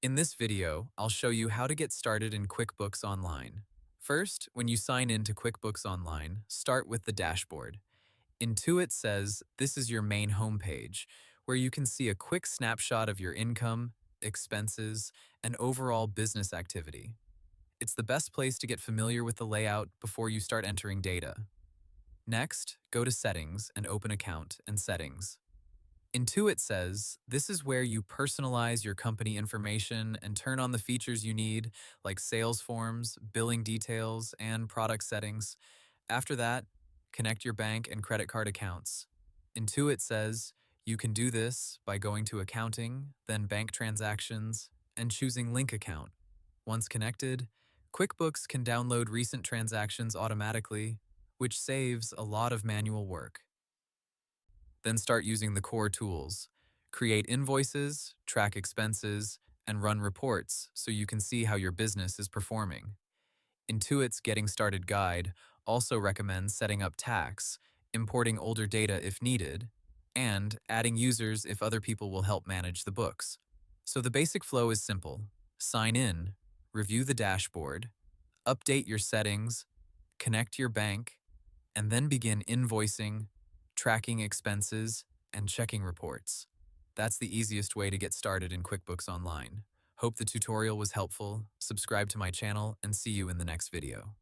In this video, I'll show you how to get started in QuickBooks Online. First, when you sign in to QuickBooks Online, start with the dashboard. Intuit says this is your main homepage, where you can see a quick snapshot of your income, expenses, and overall business activity. It's the best place to get familiar with the layout before you start entering data. Next, go to Settings and open Account and Settings. Intuit says this is where you personalize your company information and turn on the features you need, like sales forms, billing details, and product settings. After that, connect your bank and credit card accounts. Intuit says you can do this by going to Accounting, then Bank Transactions, and choosing Link Account. Once connected, QuickBooks can download recent transactions automatically, which saves a lot of manual work. Then start using the core tools. Create invoices, track expenses, and run reports so you can see how your business is performing. Intuit's Getting Started Guide also recommends setting up tax, importing older data if needed, and adding users if other people will help manage the books. So the basic flow is simple. Sign in, review the dashboard, update your settings, connect your bank, and then begin invoicing, tracking expenses, and checking reports. That's the easiest way to get started in QuickBooks Online. Hope the tutorial was helpful. Subscribe to my channel and see you in the next video.